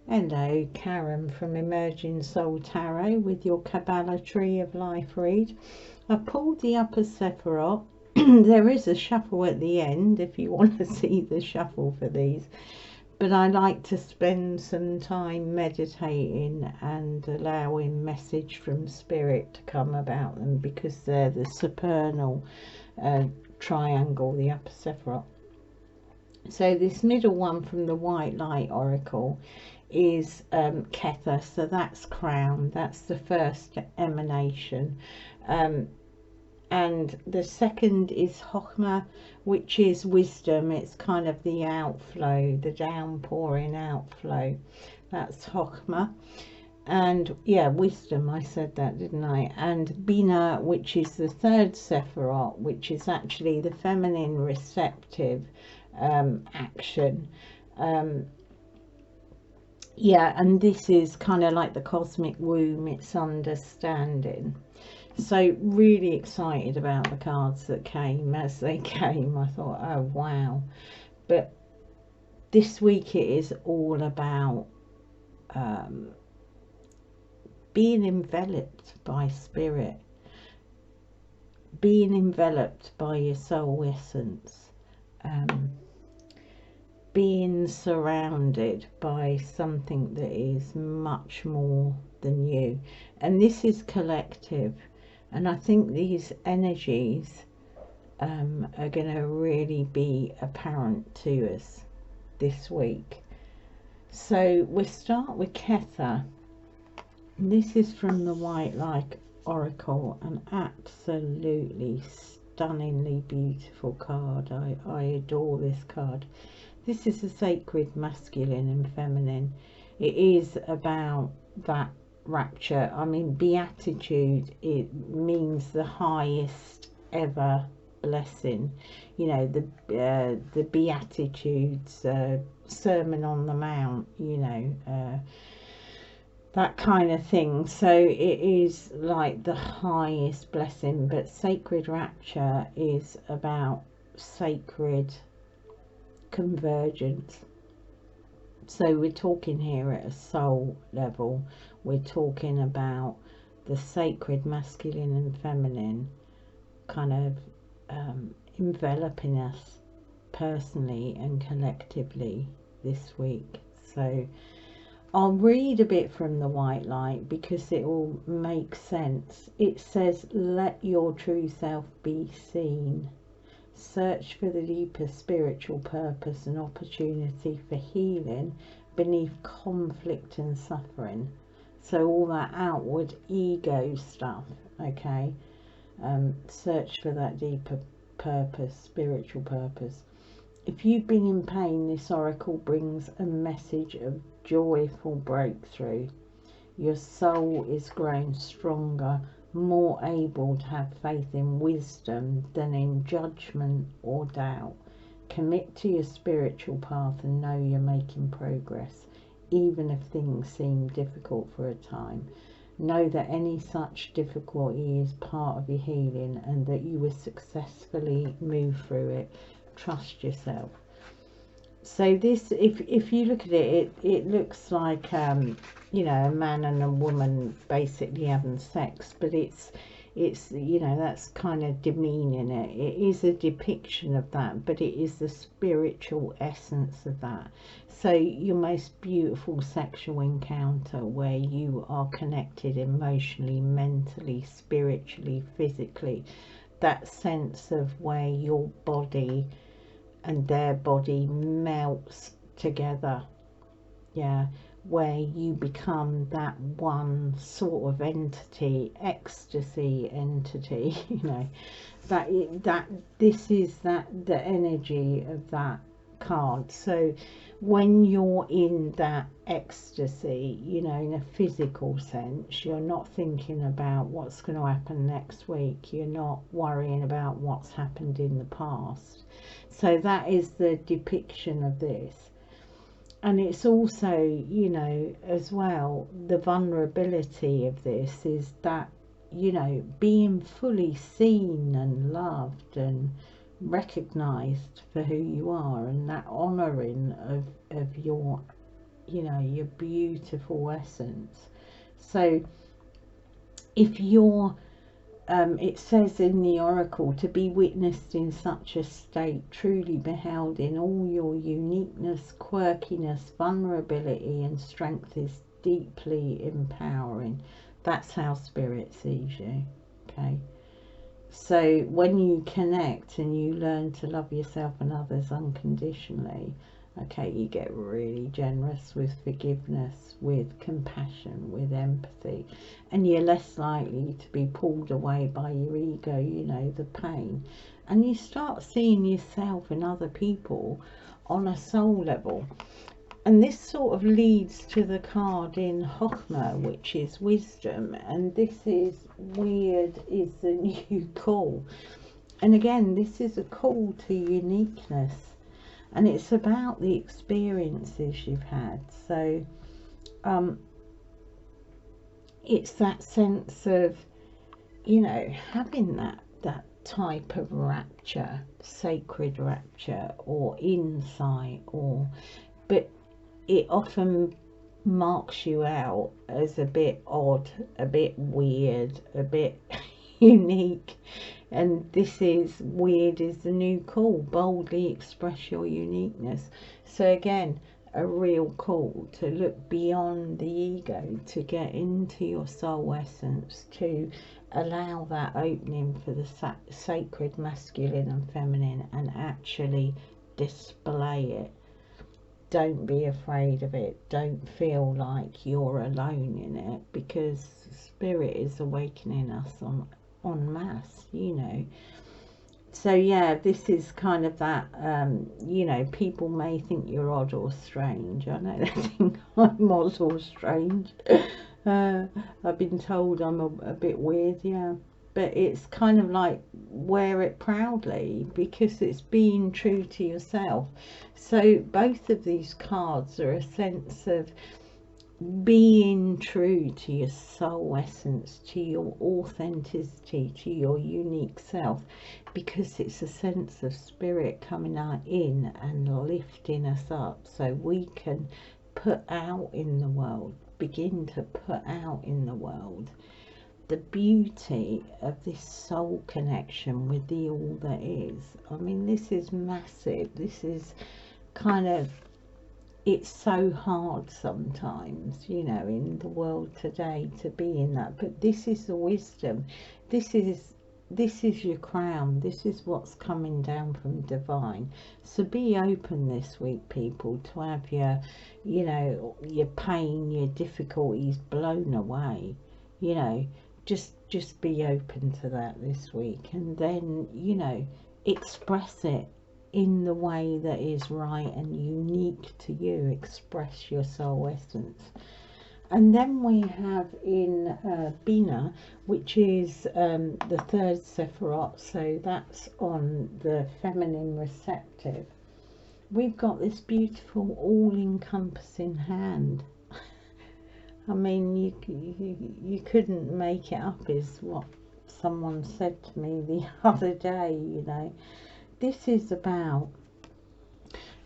Hello, Karen from Emerging Soul Tarot with your Kabbalah Tree of Life read. I pulled the upper Sephiroth. There is a shuffle at the end if you want to see the shuffle for these, but I like to spend some time meditating and allowing message from spirit to come about them, because they're the supernal triangle, the upper Sephiroth. So this middle one from the White Light Oracle is Kesa, so that's crown, that's the first emanation, and the second is hofma, which is wisdom. It's kind of the outflow, the downpouring outflow, that's hofma. And yeah, wisdom, I said that, didn't I? And bina, which is the third Sephiroth, which is actually the feminine receptive action. Yeah, and this is kind of like the cosmic womb, it's understanding. So really excited about the cards that came as they came. I thought, oh wow. But this week it is all about being enveloped by spirit, being enveloped by your soul essence, being surrounded by something that is much more than you. And this is collective, and I think these energies are going to really be apparent to us this week. So we'll start with Kesa. This is from the White Light Oracle, an absolutely stunningly beautiful card. I adore this card. This is a sacred masculine and feminine. It is about that rapture. I mean, beatitude, it means the highest ever blessing. You know, the Beatitudes, Sermon on the Mount, you know, that kind of thing. So it is like the highest blessing. But sacred rapture is about sacred convergence. So we're talking here at a soul level. We're talking about the sacred masculine and feminine kind of enveloping us personally and collectively this week. So I'll read a bit from the White Light because it all makes sense. It says, let your true self be seen. Search for the deeper spiritual purpose and opportunity for healing beneath conflict and suffering. So all that outward ego stuff, okay? Search for that deeper purpose, spiritual purpose. If you've been in pain, this oracle brings a message of joyful breakthrough. Your soul is growing stronger, more able to have faith in wisdom than in judgment or doubt. Commit to your spiritual path and know you're making progress, even if things seem difficult for a time. Know that any such difficulty is part of your healing and that you will successfully move through it. Trust yourself. So this, if you look at it, it looks like you know, a man and a woman basically having sex, but it's you know, that's kind of demeaning it. It is a depiction of that, but it is the spiritual essence of that. So your most beautiful sexual encounter where you are connected emotionally, mentally, spiritually, physically, that sense of where your body and their body melts together, yeah, where you become that one sort of entity, ecstasy entity, you know, this is the energy of that card. So when you're in that ecstasy, you know, in a physical sense, you're not thinking about what's going to happen next week, you're not worrying about what's happened in the past. So that is the depiction of this. And it's also, you know, as well, the vulnerability of this is that, you know, being fully seen and loved and recognized for who you are, and that honoring of your you know, your beautiful essence. So if you're it says in the Oracle, to be witnessed in such a state, truly beheld in all your uniqueness, quirkiness, vulnerability and strength, is deeply empowering. That's how Spirit sees you. Okay, so when you connect and you learn to love yourself and others unconditionally, okay, you get really generous with forgiveness, with compassion, with empathy, and you're less likely to be pulled away by your ego, you know, the pain. And you start seeing yourself and other people on a soul level. And this sort of leads to the card in Hofma, which is wisdom. And this is weird is the new call. And again, this is a call to uniqueness. And it's about the experiences you've had. So it's that sense of, you know, having that type of rapture, sacred rapture or insight, or, but it often marks you out as a bit odd, a bit weird, a bit unique. And this is weird is the new call. Boldly express your uniqueness. So again, a real call to look beyond the ego, to get into your soul essence, to allow that opening for the sacred masculine and feminine and actually display it. Don't be afraid of it. Don't feel like you're alone in it, because Spirit is awakening us en masse, you know. So yeah, this is kind of that, you know, people may think you're odd or strange. I know they think I'm odd or strange. I've been told I'm a bit weird, yeah. But it's kind of like, wear it proudly, because it's being true to yourself. So both of these cards are a sense of being true to your soul essence, to your authenticity, to your unique self, because it's a sense of Spirit coming out in and lifting us up so we can put out in the world, begin to put out in the world the beauty of this soul connection with the all that is. I mean, this is massive. This is kind of, it's so hard sometimes, you know, in the world today to be in that. But this is the wisdom. This is your crown. This is what's coming down from divine. So be open this week, people, to have your, you know, your pain, your difficulties blown away. You know, just be open to that this week, and then, you know, express it in the way that is right and unique to you. Express your soul essence. And then we have in Bina, which is the third Sephirot, so that's on the feminine receptive. We've got this beautiful all-encompassing hand. I mean, you couldn't make it up, is what someone said to me the other day, you know. This is about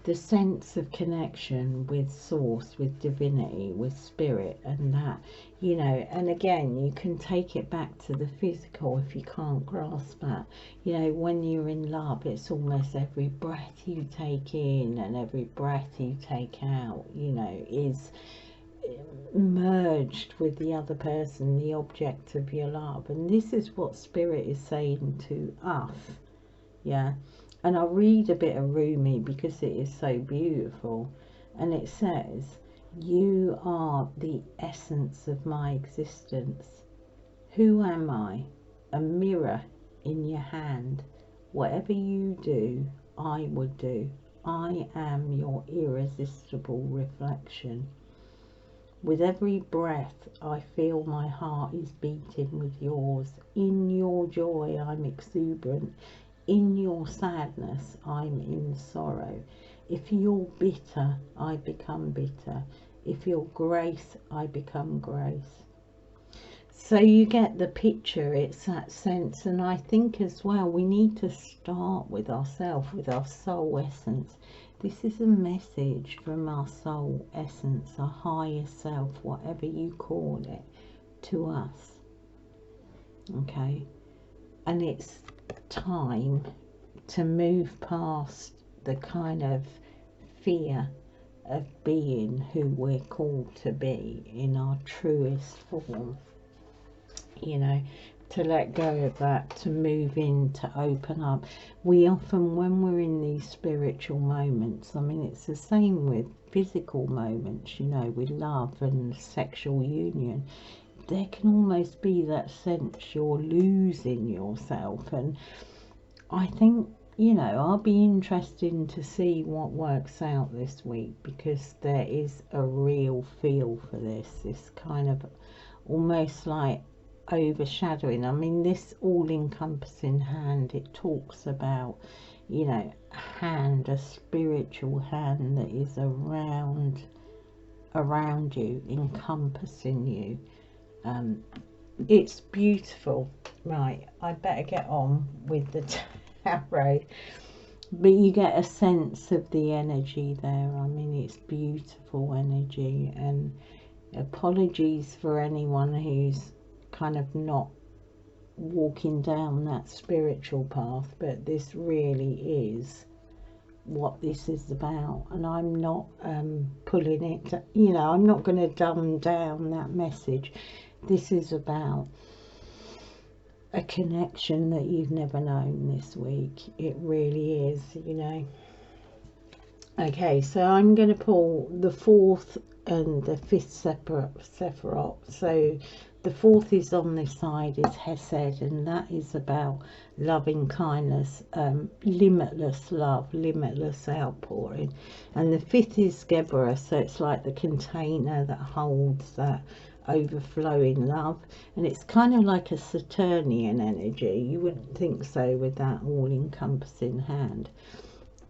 the sense of connection with source, with divinity, with spirit, and that, you know. And again, you can take it back to the physical if you can't grasp that. You know, when you're in love, it's almost every breath you take in and every breath you take out, you know, is merged with the other person, the object of your love. And this is what Spirit is saying to us, yeah. And I'll read a bit of Rumi because it is so beautiful. And it says, you are the essence of my existence. Who am I? A mirror in your hand. Whatever you do, I would do. I am your irresistible reflection. With every breath, I feel my heart is beating with yours. In your joy, I'm exuberant. In your sadness, I'm in sorrow. If you're bitter, I become bitter. If you're grace, I become grace. So you get the picture, it's that sense. And I think as well, we need to start with ourselves, with our soul essence. This is a message from our soul essence, our higher self, whatever you call it, to us. Okay? And it's time to move past the kind of fear of being who we're called to be in our truest form. You know, to let go of that, to move in, to open up. We often, when we're in these spiritual moments, I mean, it's the same with physical moments, you know, with love and sexual union, there can almost be that sense you're losing yourself. And I think, you know, I'll be interested to see what works out this week, because there is a real feel for this kind of almost like overshadowing. I mean, this all-encompassing hand, it talks about, you know, a hand, a spiritual hand that is around you, encompassing you. It's beautiful. Right, I better get on with the tarot, but you get a sense of the energy there. I mean, it's beautiful energy. And apologies for anyone who's kind of not walking down that spiritual path, but this really is what this is about. And I'm not pulling it, you know, I'm not going to dumb down that message. This is about a connection that you've never known this week. It really is, you know. Okay, so I'm going to pull the fourth and the fifth Sephiroth. So the fourth is on this side, is Hesed, and that is about loving kindness, limitless love, limitless outpouring. And the fifth is Geburah, so it's like the container that holds that overflowing love. And it's kind of like a Saturnian energy. You wouldn't think so with that all-encompassing hand.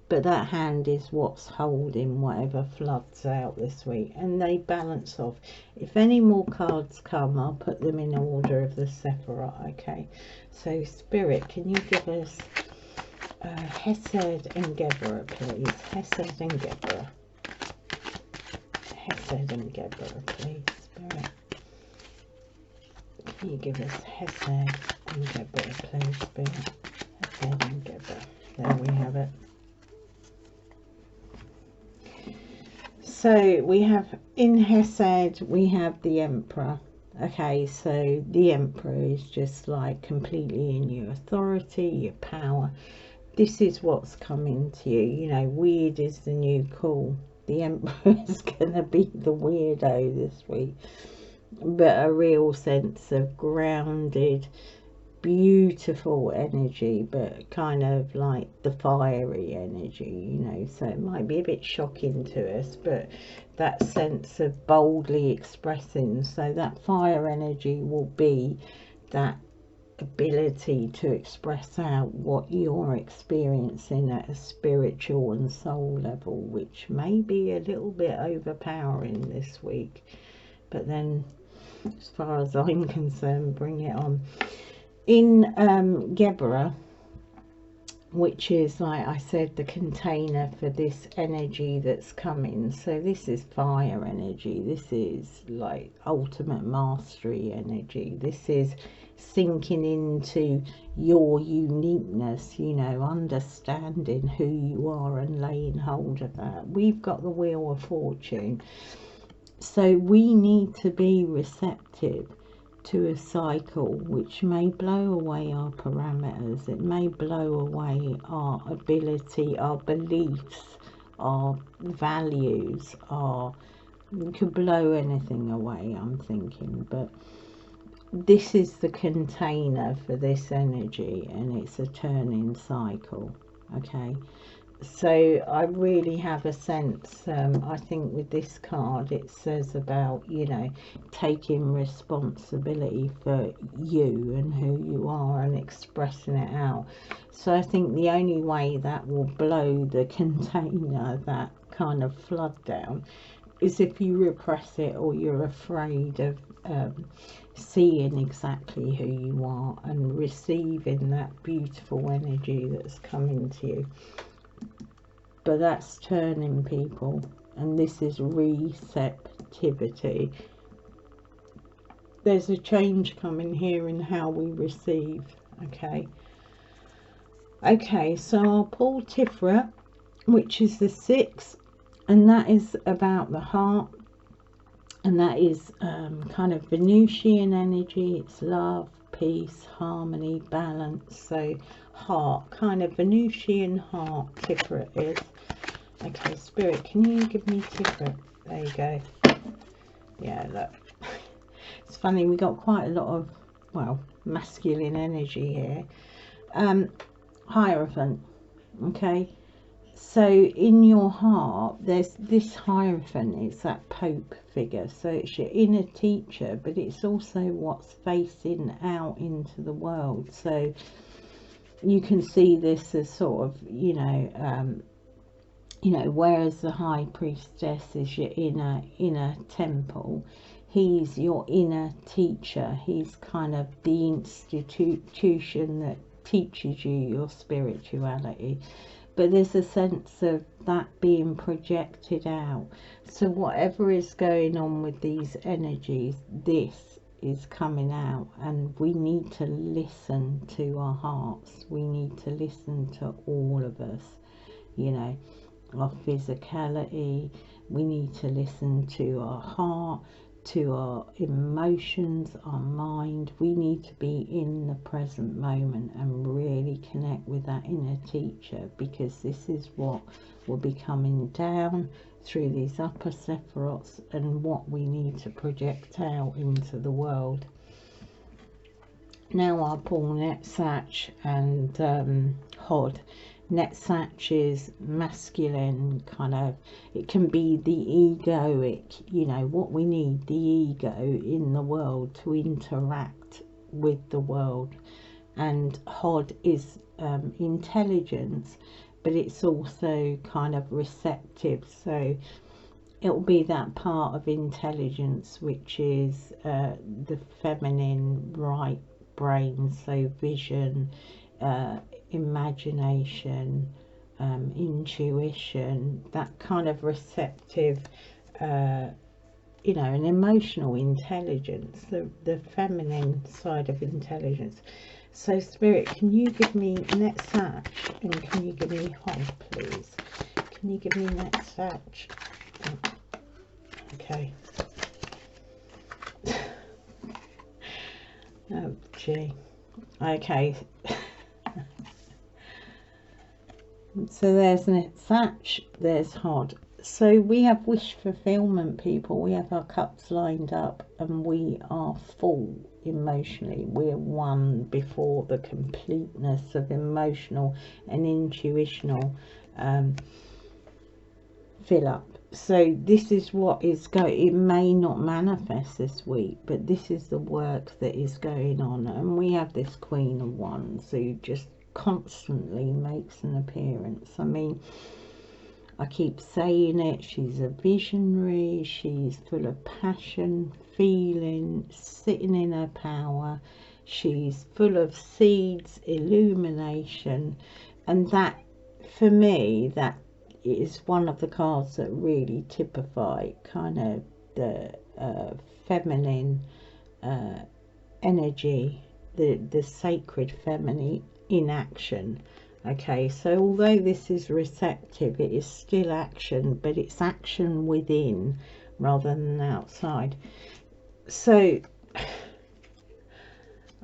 But that hand is what's holding whatever floods out this week. And they balance off. If any more cards come, I'll put them in order of the Sephiroth. Okay. So, Spirit, can you give us Hesed and Geburah, please? Hesed and Geburah. Hesed and Geburah, please, Spirit. Can you give us Hesed and Geburah, please, Spirit? Hesed and Geburah. There we have it. So we have in Hesed, we have the Emperor. Okay, so the Emperor is just like completely in your authority, your power. This is what's coming to you. You know, weird is the new cool. The Emperor is going to be the weirdo this week. But a real sense of grounded, beautiful energy, but kind of like the fiery energy, you know. So it might be a bit shocking to us, but that sense of boldly expressing. So that fire energy will be that ability to express out what you're experiencing at a spiritual and soul level, which may be a little bit overpowering this week. But then, as far as I'm concerned, bring it on. In Geburah, which is, like I said, the container for this energy that's coming. So this is fire energy. This is like ultimate mastery energy. This is sinking into your uniqueness, you know, understanding who you are and laying hold of that. We've got the Wheel of Fortune. So we need to be receptive to a cycle which may blow away our parameters. It may blow away our ability, our beliefs, our values, it could blow anything away, I'm thinking. But this is the container for this energy, and it's a turning cycle. Okay, so I really have a sense, I think with this card it says about, you know, taking responsibility for you and who you are and expressing it out. So I think the only way that will blow the container, that kind of flood down, is if you repress it, or you're afraid of seeing exactly who you are and receiving that beautiful energy that's coming to you. But that's turning, people, and this is receptivity. There's a change coming here in how we receive. Okay, so I'll pull tifra, which is the 6, and that is about the heart, and that is kind of Venusian energy. It's love, peace, harmony, balance. So heart, kind of Venusian heart, tifra is. Okay, Spirit, can you give me tifra? There you go. Yeah, look. It's funny, we got quite a lot of, well, masculine energy here. Hierophant. Okay, so in your heart there's this hierophant. It's that Pope figure, so it's your inner teacher, but it's also what's facing out into the world. So you can see this as sort of, you know, whereas the high priestess is your inner temple, he's your inner teacher. He's kind of the institution that teaches you your spirituality. But there's a sense of that being projected out. So whatever is going on with these energies, this is coming out, and we need to listen to our hearts. We need to listen to all of us, you know, our physicality. We need to listen to our heart, to our emotions, our mind. We need to be in the present moment and really connect with that inner teacher, because this is what will be coming down through these upper sephirots and what we need to project out into the world. Now I'll pull Netzach and Hod. Netzach is masculine, kind of, it can be the egoic, you know, what we need, the ego in the world to interact with the world. And Hod is intelligence, but it's also kind of receptive. So it'll be that part of intelligence which is the feminine right brain, so vision, imagination, intuition, that kind of receptive, you know, an emotional intelligence, the feminine side of intelligence. So Spirit, can you give me Netzach, and can you give me Hod, please? Can you give me Netzach? Okay. Oh gee. Okay. So there's Netzach, there's Hod. So we have wish fulfillment, people. We have our cups lined up, and we are full emotionally. We're one before the completeness of emotional and intuitional fill up. So this is what is going. It may not manifest this week, but this is the work that is going on. And we have this Queen of Wands who just constantly makes an appearance. I mean, I keep saying it, she's a visionary, she's full of passion, feeling, sitting in her power, she's full of seeds, illumination, and that, for me, that is one of the cards that really typify kind of the feminine energy, the sacred feminine in action. Okay, so although this is receptive, it is still action, but it's action within rather than outside. So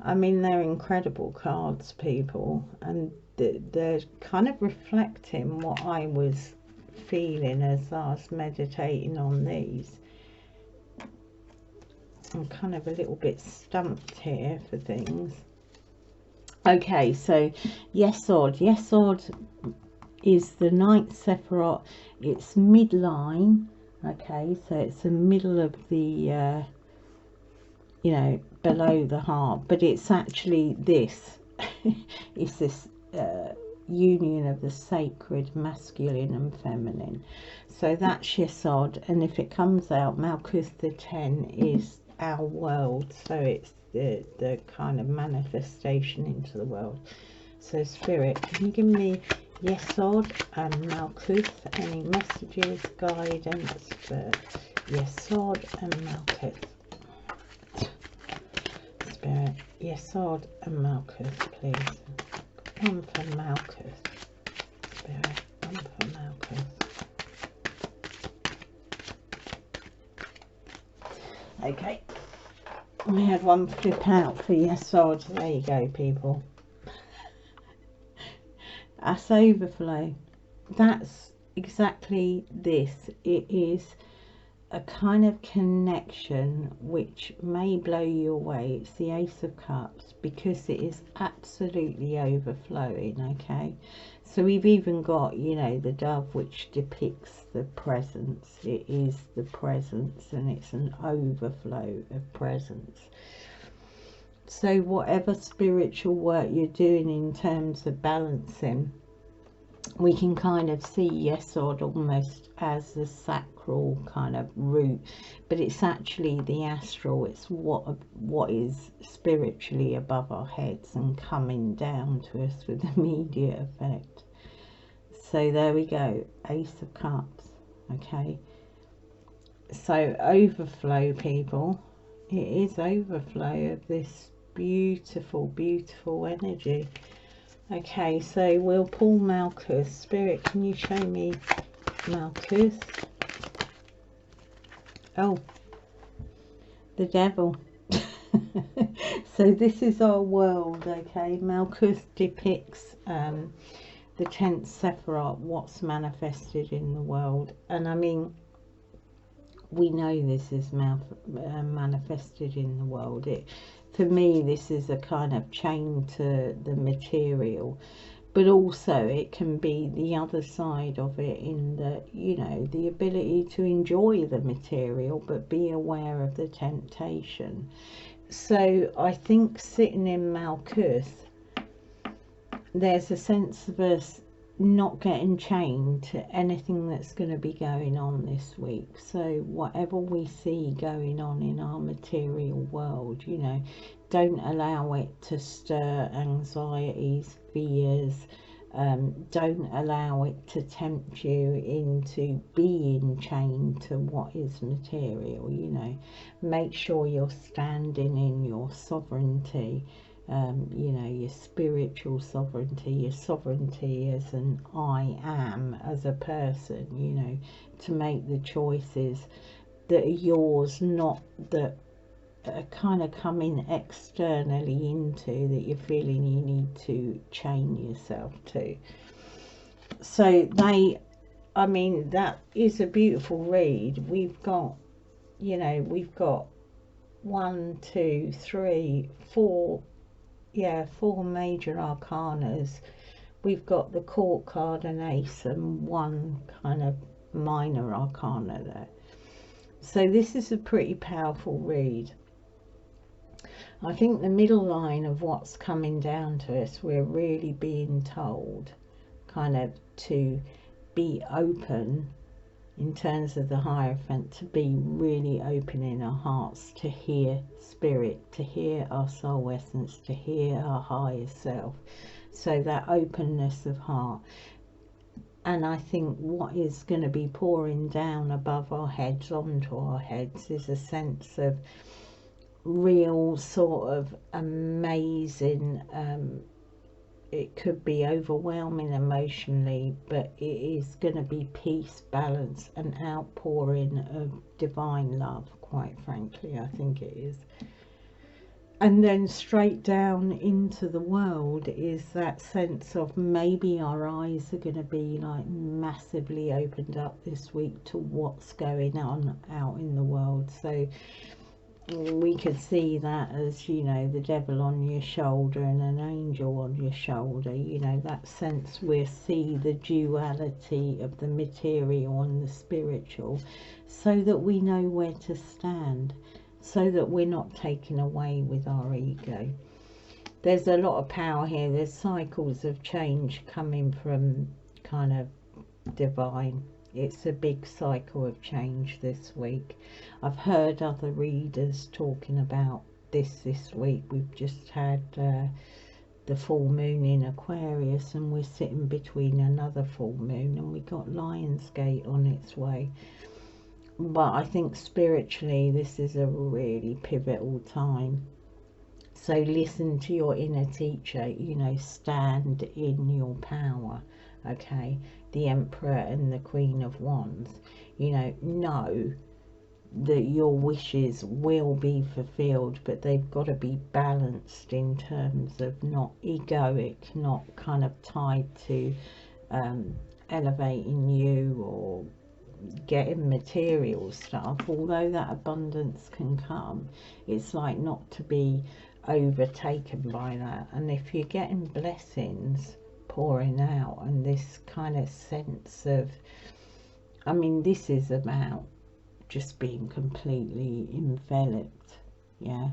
I mean, they're incredible cards, people, and they're kind of reflecting what I was feeling as I was meditating on these. I'm kind of a little bit stumped here for things. Okay, so Yesod. Yesod is the 9th Sephirot. It's midline. Okay, so it's the middle of the, you know, below the heart. But it's actually this. It's this union of the sacred masculine and feminine. So that's Yesod, and if it comes out, Malkuth the 10 is our world, so it's the kind of manifestation into the world. So Spirit, can you give me Yesod and Malkuth, any messages, guidance for Yesod and Malkuth? Spirit, Yesod and Malkuth, please. One for Malkuth. Spirit, one for Malkuth. Okay. We had one flip out for Yesod. There you go, people. That's overflow. That's exactly this. It is a kind of connection which may blow you away. It's the Ace of Cups, because it is absolutely overflowing. Okay, so we've even got, you know, the dove, which depicts the presence. It is the presence, and it's an overflow of presence. So whatever spiritual work you're doing in terms of balancing, we can kind of see Yesod almost as the sacral kind of root, but it's actually the astral. It's what is spiritually above our heads and coming down to us with immediate effect. So there we go, Ace of Cups. Okay, so overflow, people. It is overflow of this beautiful, beautiful energy. Okay, so we'll pull Malkuth. Spirit, can you show me Malkuth? Oh, the devil. So this is our world, okay? Malkuth depicts the 10th Sephirot, what's manifested in the world. And I mean, we know this is manifested in the world. For me, this is a kind of chain to the material, but also it can be the other side of it, in the, you know, the ability to enjoy the material but be aware of the temptation. So I think sitting in Malkuth, there's a sense of us not getting chained to anything that's going to be going on this week. So whatever we see going on in our material world, you know, don't allow it to stir anxieties, fears. Don't allow it to tempt you into being chained to what is material. You know, make sure you're standing in your sovereignty. You know, your spiritual sovereignty, your sovereignty as an I am, as a person, you know, to make the choices that are yours, not that are kind of coming externally into, that you're feeling you need to chain yourself to. So I mean, that is a beautiful read. We've got, you know, we've got 1, 2, 3, 4, yeah, 4 major arcanas. We've got the court card and ace, and 1 kind of minor arcana there. So this is a pretty powerful read. I think the middle line of what's coming down to us, we're really being told kind of to be open in terms of the Hierophant, to be really open in our hearts, to hear spirit, to hear our soul essence, to hear our higher self. So that openness of heart. And I think what is going to be pouring down above our heads, onto our heads, is a sense of real sort of amazing, it could be overwhelming emotionally, but it is going to be peace, balance, and outpouring of divine love, quite frankly. I think it is. And then straight down into the world is that sense of maybe our eyes are going to be like massively opened up this week to what's going on out in the world. So we could see that as, you know, the devil on your shoulder and an angel on your shoulder, you know, that sense we see the duality of the material and the spiritual, so that we know where to stand, so that we're not taken away with our ego. there's a lot of power here. There's cycles of change coming from kind of divine. It's a big cycle of change this week. I've heard other readers talking about this week. We've just had the full moon in Aquarius, and we're sitting between another full moon, and we got Lionsgate on its way. But I think spiritually this is a really pivotal time. So listen to your inner teacher, you know, stand in your power, okay? The Emperor and the Queen of Wands, you know that your wishes will be fulfilled, but they've got to be balanced in terms of not egoic, not kind of tied to elevating you or getting material stuff. Although that abundance can come, it's like not to be overtaken by that. And if you're getting blessings pouring out and this kind of sense of, I mean, this is about just being completely enveloped. Yeah,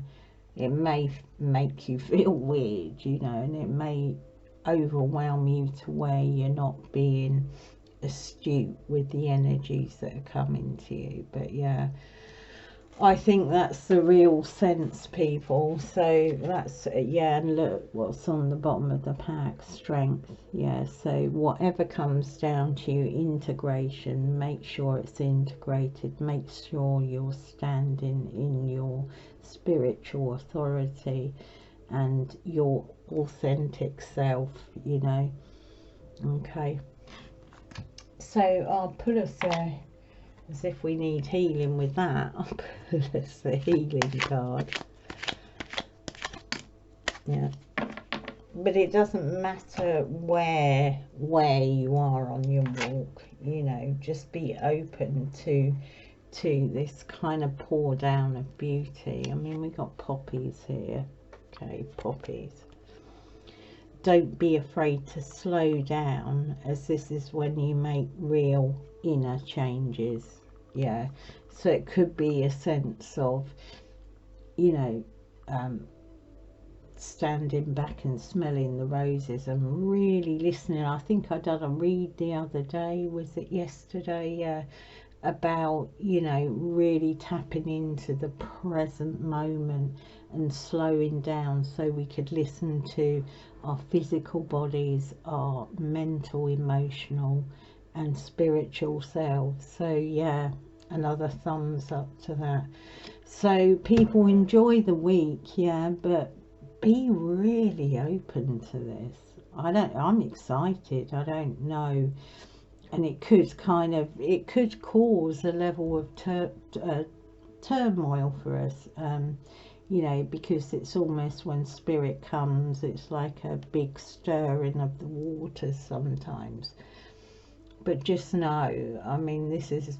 it may make you feel weird, you know, and it may overwhelm you to where you're not being astute with the energies that are coming to you. But yeah, I think that's the real sense, people. So that's, yeah, and look what's on the bottom of the pack, strength. Yeah, so whatever comes down to you, integration, make sure it's integrated, make sure you're standing in your spiritual authority and your authentic self, you know. Okay, so I'll put us there, as if we need healing with that. I'll put us the healing card. Yeah, but it doesn't matter where you are on your walk, you know, just be open to this kind of pour down of beauty. I mean, we got poppies here. Okay, poppies. Don't be afraid to slow down, as this is when you make real inner changes. Yeah, so it could be a sense of, you know, standing back and smelling the roses and really listening. I think I done a read the other day, was it yesterday? Yeah, about, you know, really tapping into the present moment and slowing down so we could listen to our physical bodies, our mental, emotional and spiritual selves. So yeah, another thumbs up to that. So people, enjoy the week, yeah, but be really open to this. I'm excited. I don't know, and it could kind of, it could cause a level of turmoil for us, you know, because it's almost when spirit comes, it's like a big stirring of the waters sometimes. But just know, I mean, this is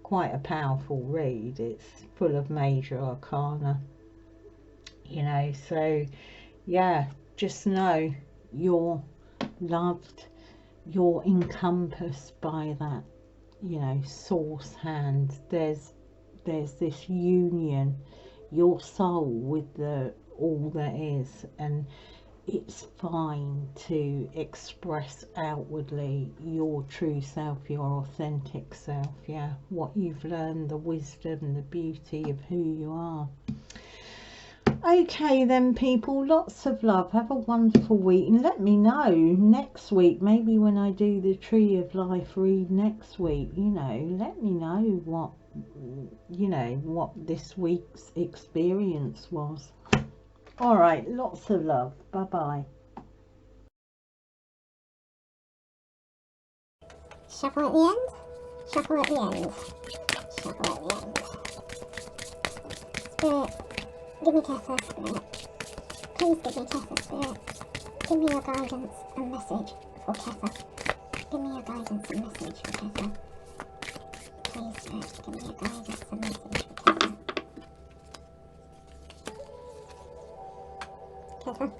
quite a powerful read. It's full of major arcana, you know. So yeah, just know you're loved, you're encompassed by that, you know, source hand. There's this union, your soul with the all that is, and it's fine to express outwardly your true self, your authentic self. Yeah, what you've learned, the wisdom, the beauty of who you are. Okay then, people, lots of love. Have a wonderful week, and let me know next week, maybe when I do the Tree of Life read next week, you know, let me know what, you know, what this week's experience was. All right, lots of love. Bye bye. Shuffle at the end, shuffle at the end, shuffle at the end. Spirit, give me Kesa, Spirit. Please give me Kesa, Spirit. Give me your guidance and message for Kesa. Give me your guidance and message for Kesa. Please, Spirit, give me your guidance and message for Kesa. Kesa.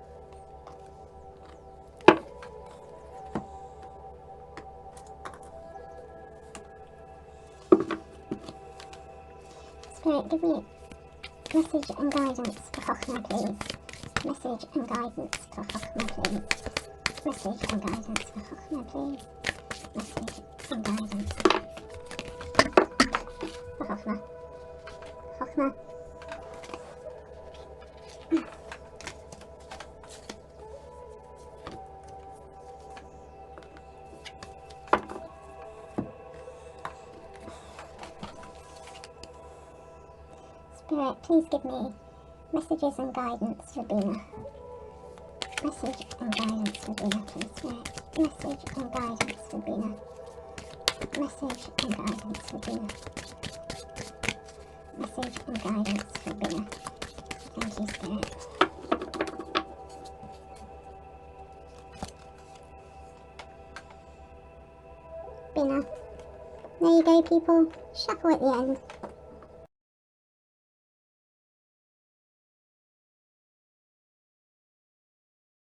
Spirit, give me message and guidance for hofma, please. Message and guidance for hofma, please. Message and guidance for hofma, please. Message and guidance for hofma. Hofma. Spirit, please give me messages and guidance for Bina. Message and guidance for Bina, please, Spirit. Message and guidance for Bina. Message and guidance for Bina. Message and guidance for Bina. Thank you, Spirit. Bina. There you go, people. Shuffle at the end.